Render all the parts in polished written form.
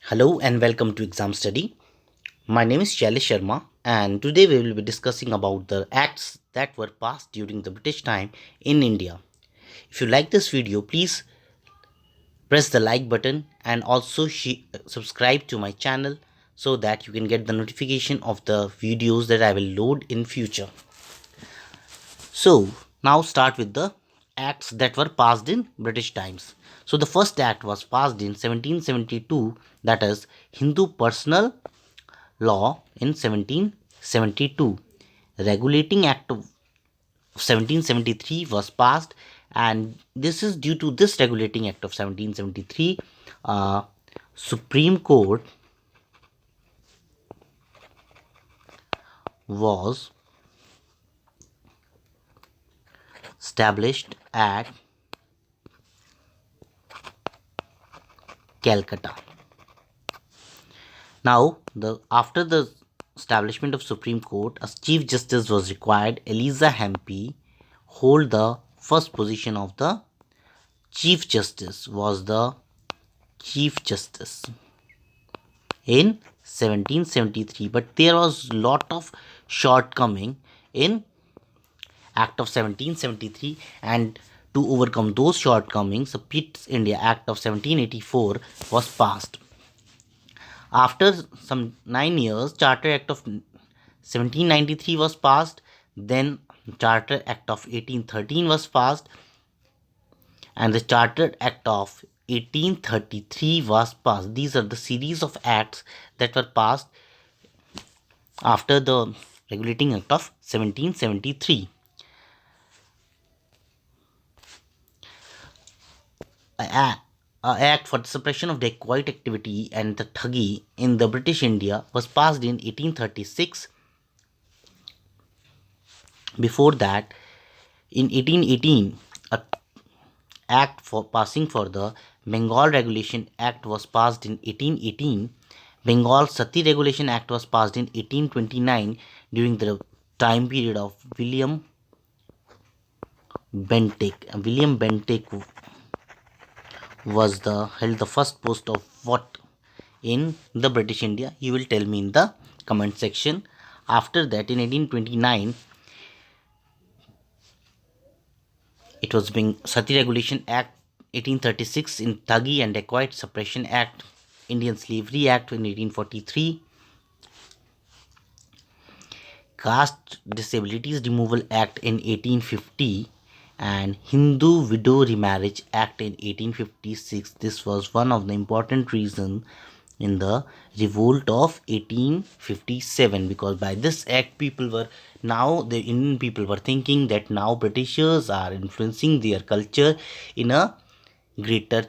Hello and welcome to Exam Study. My name is Shailesh Sharma and today we will be discussing about the acts that were passed during the British time in India. If you like this video, please press the like button and also subscribe to my channel so that you can get the notification of the videos that I will load in future. So now start with the acts that were passed in British times. So the first act was passed in 1772, that is Hindu Personal Law in 1772. Regulating Act of 1773 was passed, and this is due to this Regulating Act of 1773. Supreme Court was established at Calcutta. Now, after the establishment of Supreme Court, a Chief Justice was required. Eliza Hempy hold the first position of the Chief Justice, was the Chief Justice in 1773, but there was lot of shortcoming in Act of 1773, and to overcome those shortcomings, the Pitt's India Act of 1784 was passed. After some 9 years, Charter Act of 1793 was passed, then Charter Act of 1813 was passed, and the Charter Act of 1833 was passed. These are the series of acts that were passed after the Regulating Act of 1773. A Act for the suppression of dacoit activity and the thuggy in the British India was passed in 1836. Before that, in 1818, a act for passing for the Bengal Regulation Act was passed in 1818. Bengal Sati Regulation Act was passed in 1829 during the time period of William Bentinck. William Bentinck was held the first post of what in the British India? You will tell me in the comment section. After that, in 1829, it was being Sati Regulation Act. 1836 in Thuggy and Dacoit Suppression Act, Indian Slavery Act in 1843, Caste Disabilities Removal Act in 1850, and Hindu Widow Remarriage Act in 1856. This was one of the important reasons in the revolt of 1857, because by this act the Indian people were thinking that now Britishers are influencing their culture in a greater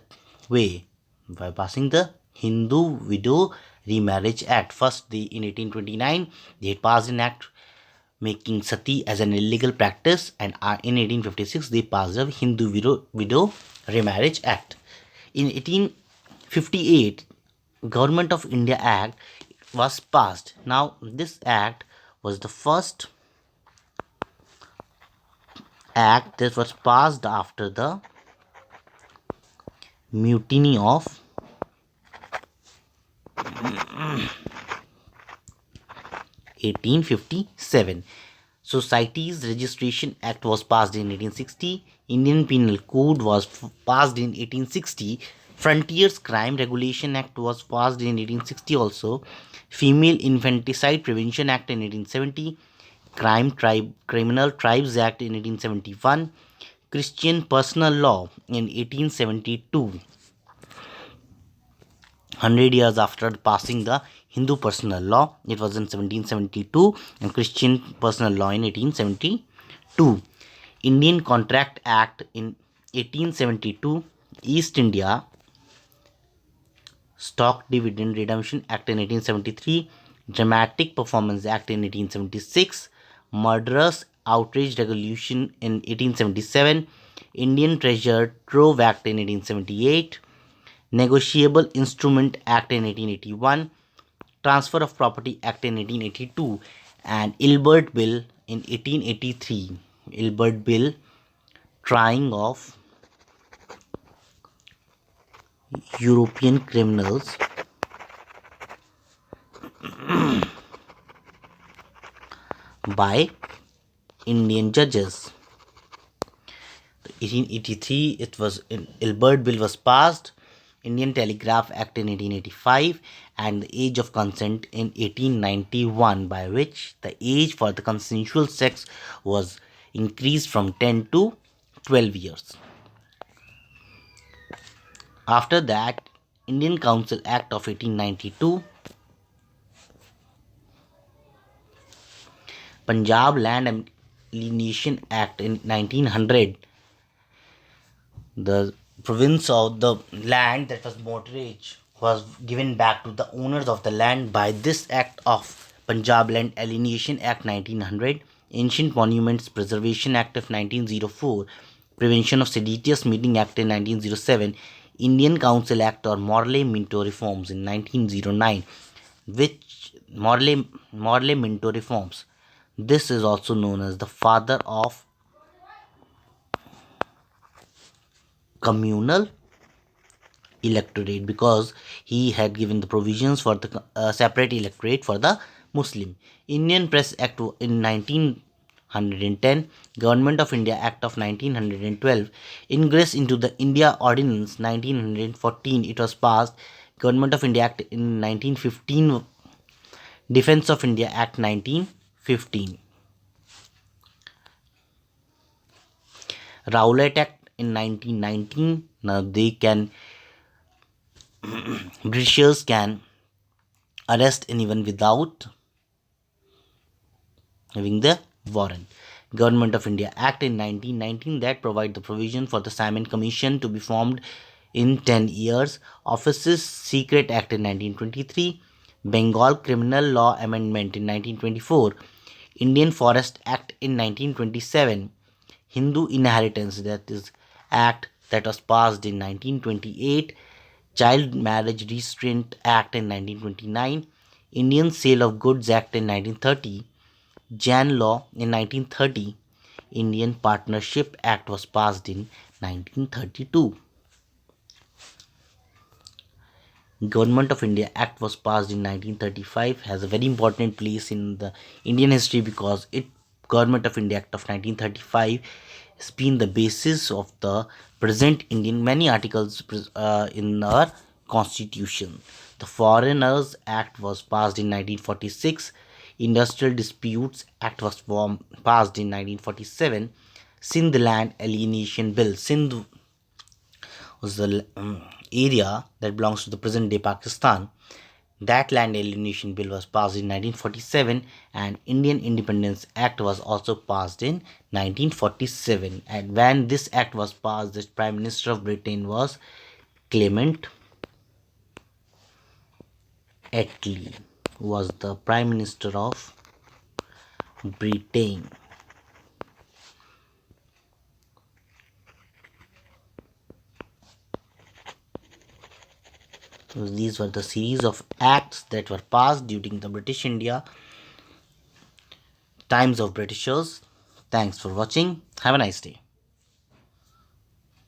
way by passing the Hindu Widow Remarriage Act. First, in 1829, they had passed an act making sati as an illegal practice, and in 1856 they passed the Hindu Widow Remarriage Act. In 1858, Government of India Act was passed. Now, this act was the first act that was passed after the mutiny of 1857. Societies Registration Act was passed in 1860. Indian Penal Code was passed in 1860. Frontiers Crime Regulation Act was passed in 1860 also. Female Infanticide Prevention Act in 1870. Criminal Tribes Act in 1871. Christian Personal Law in 1872. 100 years after passing the Hindu Personal Law, it was in 1772, and Christian Personal Law in 1872. Indian Contract Act in 1872, East India Stock Dividend Redemption Act in 1873, Dramatic Performance Act in 1876, Murderous Outrage Regulation in 1877, Indian Treasure Trove Act in 1878, Negotiable Instrument Act in 1881, Transfer of Property Act in 1882, and Ilbert Bill in 1883. Ilbert Bill, trying of European criminals by Indian judges. 1883, it was Ilbert Bill was passed, Indian Telegraph Act in 1885, and the age of consent in 1891, by which the age for the consensual sex was increased from 10 to 12 years. After that, Indian Council Act of 1892, Punjab Land Alienation Act in 1900, the province of the land that was mortgaged was given back to the owners of the land by this act of Punjab Land Alienation Act 1900, Ancient Monuments Preservation Act of 1904, Prevention of Seditious Meeting Act in 1907, Indian Council Act or Morley Minto Reforms in 1909, which Morley Minto Reforms. This is also known as the father of communal electorate, because he had given the provisions for the separate electorate for the Muslim. Indian Press Act in 1910, Government of India Act of 1912, Ingress into the India Ordinance 1914, it was passed. Government of India Act in 1915, Defence of India Act 1915, Rowlatt Act in 1919. Now they can Britishers can arrest anyone without having the warrant. Government of India Act in 1919, that provide the provision for the Simon Commission to be formed in 10 years. Offices Secret Act in 1923, Bengal Criminal Law Amendment in 1924, Indian Forest Act in 1927, Hindu Inheritance, that is Act that was passed in 1928, Child Marriage Restraint Act in 1929, Indian Sale of Goods Act in 1930, Jan Law in 1930, Indian Partnership Act was passed in 1932. Government of India Act was passed in 1935, has a very important place in the Indian history because it Government of India Act of 1935 has been the basis of the present Indian many articles in our constitution. The Foreigners Act was passed in 1946. Industrial Disputes Act was passed in 1947. Sindh Land Alienation Bill. Sindh was the area that belongs to the present day Pakistan. That land alienation bill was passed in 1947, and Indian Independence Act was also passed in 1947. And when this act was passed, the Prime Minister of Britain was Clement Attlee, who was the Prime Minister of Britain. So these were the series of acts that were passed during the British India times of Britishers. Thanks for watching. Have a nice day.